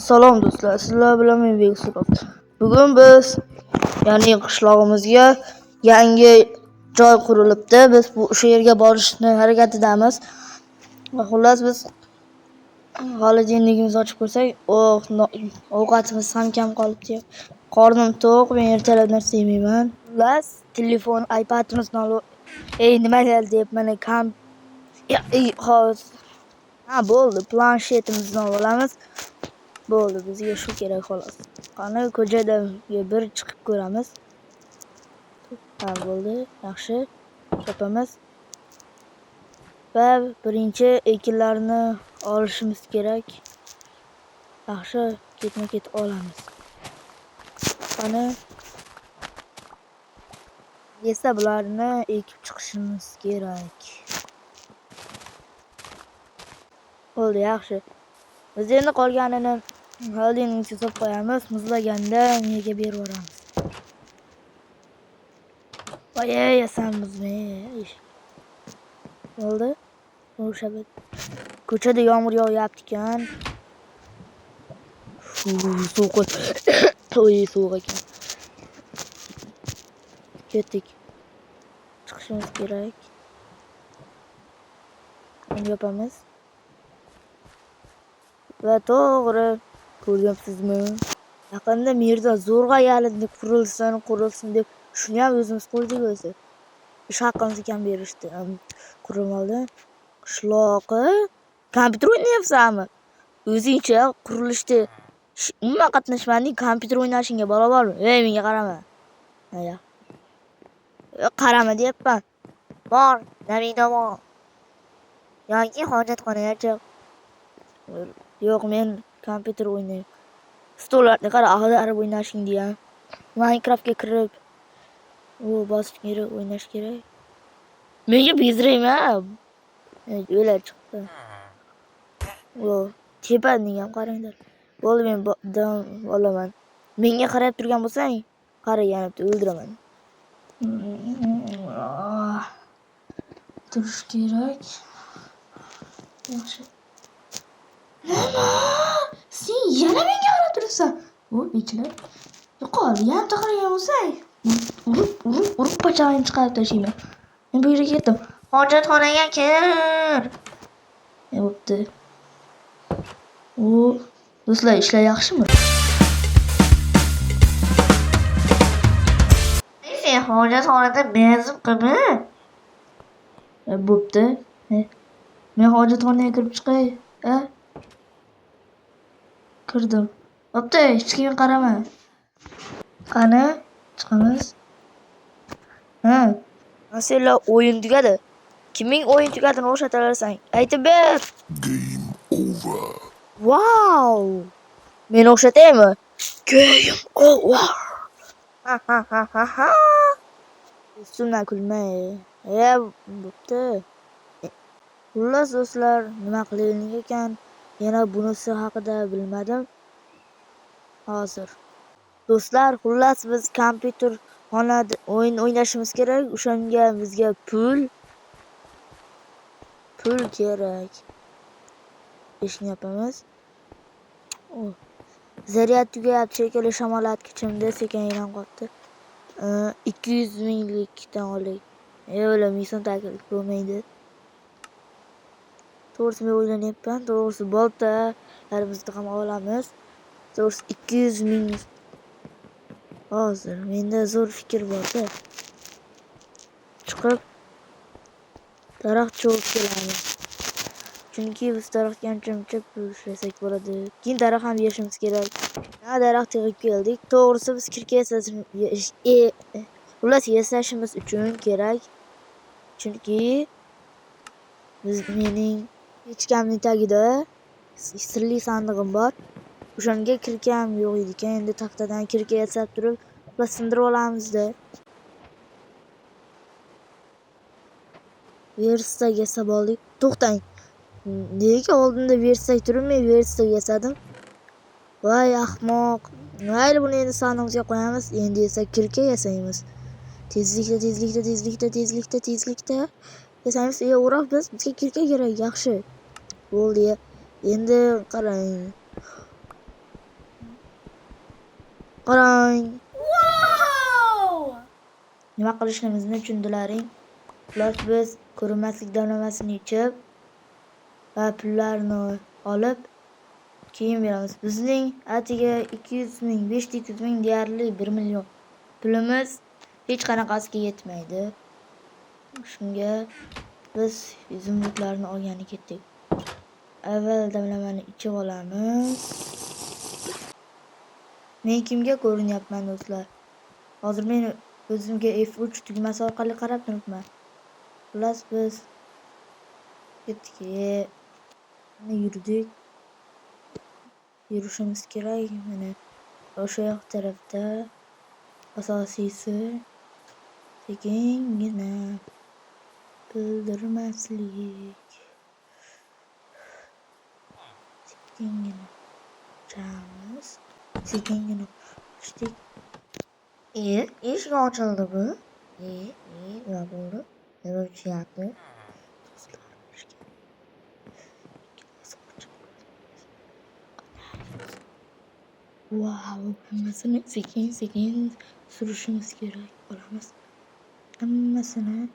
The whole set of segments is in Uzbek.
Salom do'stlar, sizlar bilan men Beksurov. Bugun biz ya'ni qishlog'imizga yangi joy qurilibdi. Biz o'sha yerga borishni harakatidamiz. Xullas biz xolodilnikimizni ochib ko'rsak, ovqatimiz ham kam qolibdi. Qornim to'q, men ertalab narsa yemayman. Xullas telefon, iPadimizni olib, nima deyapman, bo'ldi, planshetimizni olamiz. Bo'ldi, bizga shu kerak xolos. Qani ko'chadan bir chiqib ko'ramiz. Bo'ldi, yaxshi. Chopamiz. Va birinchi ekinlarni olishimiz kerak. Yaxshi, ketma-ket olamiz. Qani esa bularni ekib chiqishimiz kerak. Bo'ldi, yaxshi. Biz endi qolganini xolodilnikka solib qo'yamiz. Muzlaganda menga berib yuboramiz. Voy, yasanmizmi? Bo'ldi. O'sha ko'chada yomg'ir yog'yapti ekan. Sovuq ekan. Ketdik. Chiqishimiz kerak. Endi yopamiz. Va to'g'ri ko'ryapsizmi? Yaqinda Mirzo zo'rg'a yalindi, qurilsin deb shuni ham o'zimiz qildik o'zi. Ish haqqimizni kam berishdi. Qurilmadi. Qishloqi kompyuter o'ynayapsanmi? O'zingcha qurilishda umuman qatnashmading, kompyuter o'ynashingga barobarmi? Menga qarama. Qarama deyapman. Bor, naminamon. Yoki hojatxonaga chiq. Yo'q, men kompyuter o'ynayman. Stollarni qara, ag'darib o'ynashing degan. Minecraftga kirib bosib kirib o'ynash kerak. Menga bezrayman. O'ylab chiqdi. Tepani ham qaranglar. Bo'ldi, men olaman. Menga qarab turgan bo'lsang, qara, yana o'ldiraman. Turish kerak. Yaxshi. Nima? Sen yana menga qarab turibsan. Beklar. Yo'qol, yana qaragan bo'lsang, urib pachag'ingni chiqarib tashlayman. Men bu yerga ketdim. Hojatxonaga kir. Bo'pti. Do'stlar, ishlar yaxshimi? Sen hojatxonada benzin qilma. Bo'pti. Men hojatxonaga kirib chiqay. Kirdim. Bo'pti, hech kimga qarama. Qani, chiqamiz. Senlar o'yin tugadi. Kimning o'yin tugadini o'xshataversan, aytib ber. Game over. Wow! Men o'xshataymi? Game over. Ha. Sunna kulmay. Bo'pti. Xullas do'stlar, nima qilaylik ekan? Yana bunisi haqida bilmadim. Hozir. Do'stlar, xullas biz kompyuter xonada o'yin o'ynashimiz kerak. O'shanga bizga pul kerak. Ishni yapamiz. Zaryad tugayapti shekilli, shamolatgichimda sekin aylanib qolibdi. 200 minglikdan olaylik. O'ylamaysan, taklif bo'lmaydi. To'g'risi men o'ylanyapman. To'g'risi boltalarimizni ham olamiz. To'g'risi 200 ming. Hozir menda zo'r fikr bor-da. Chiqib daraxt cho'qib kelamiz. Chunki biz daraxtga ancha ishlasak bo'ladi. Keyin daraxt ham yashimiz kerak. Daraxt yig'ib keldik. To'g'risi biz kirka yasashimiz uchun kerak. Chunki mening pechkamning tagida sirli sandig'im bor. O'shanga kirkam yo'q edi ekan. Endi taxtadan kirka yasab turib, sindirib olamiz-da. Versak yasab oldik. To'xtang. Nega oldinda versak turmay versak yasadim? Voy ahmoq. Mayli, buni endi sandig'imizga qo'yamiz. Endi esa kirka yasaymiz. Tezlikda yasaymiz. O'roq bizga kirka kerak, yaxshi. Bo'ldi. Endi qarang. Qarang. Nima qilishimizni tushundilaring. Xullas biz ko'rinmaslik damlamasini ichib va pullarni olib keyin beramiz. Bizning atiga 200 ming, 500 ming deyarli 1 million pulimiz hech qanaqasiga yetmaydi. Shunga biz zumrudlarni olgani ketdik. Avval damlamani ichib olamiz. Men kimga ko'rinyapman do'stlar? Hozir men o'zimga F3 tugmasi orqali qarab turibman. Xullas biz ketdik. Yurdik. Yurishimiz kerak. Mana o'sha yoq tarafda asosiysi sekingina bildirmaslik. Sekingina chamiz. Sekingina ochdik. Eshik ochildi bu. Nima bo'ldi? Nima uchyapti? Wow, hammasini sekin surishimiz kerak. Olamiz. Hammasini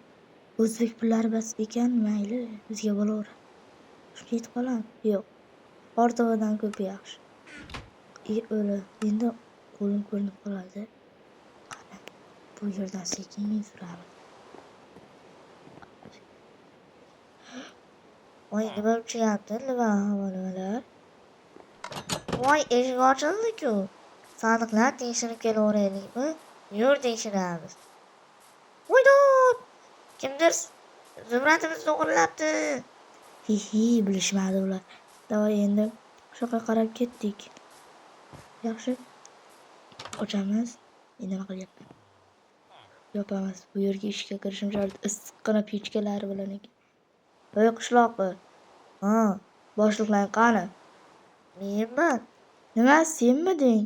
o'zbek pullari bas ekan, mayli, bizga bo'laveradi. Shunga yetib qolamiz. Yo'q. Ortig'idan ko'p yaxshi. O'li. Endi qo'lim ko'rinib qoladi. Qani, bu yerdan sekin suramiz. Voy, nima uchyapti? Nimalar? Voy, eshik ochildi-ku. Sandiqlar tekshirib kelaveraylikmi? Yur tekshiramiz. Voydod! Kimdir zumradimizni o'g'irlabdi. Bilishmadi ular. Davay endi shu yoqqa qarab ketdik. Yaxshi. Ochamiz. Endi nima qilyapman? Yopamiz. Bu yerga ishga kirishim shart. Issiqqina pechkalari bilan ekan. Voy qishloqi. Boshliqlar qani? Menman. Nima senmiding?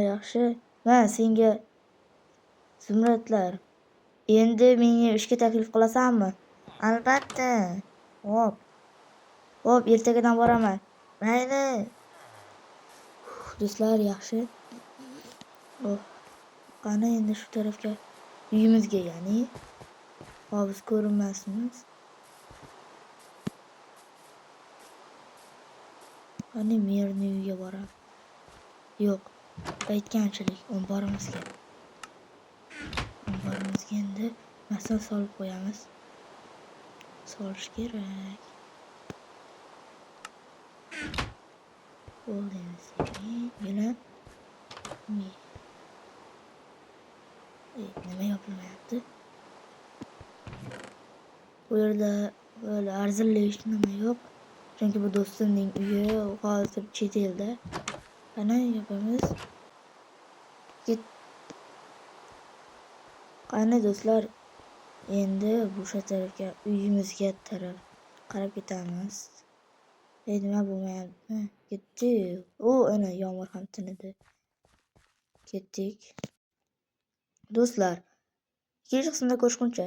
Yaxshi. Men senga zumradlar. Endi menga ishga taklif qilasanmi? Albatta. Xo'p, ertagadan boraman. Mayli. Do'stlar, yaxshi. Qani endi shu tarafga uyimizga, ya'ni biz ko'rinmasmiz. Qani merni uyiga boramiz. Yo'q, aytganchilik, omborimizga. Omborimizga endi masal solib qo'yamiz. Solish kerak. Bo'ldi yana. Nima yopilmayapti? Bu yerda böyle arzirli hech nima yo'q. Chunki bu do'stimning uyi, hozir chet elda. Qani yopamiz. Qani do'stlar, endi o'sha tarafga, uyimizga taraf qarab ketamiz. Nima bo'lmayapti? Ketdik. Ana yomg'ir ham tinadi. Ketdik. Do'stlar, ikkinchi qismda ko'rishguncha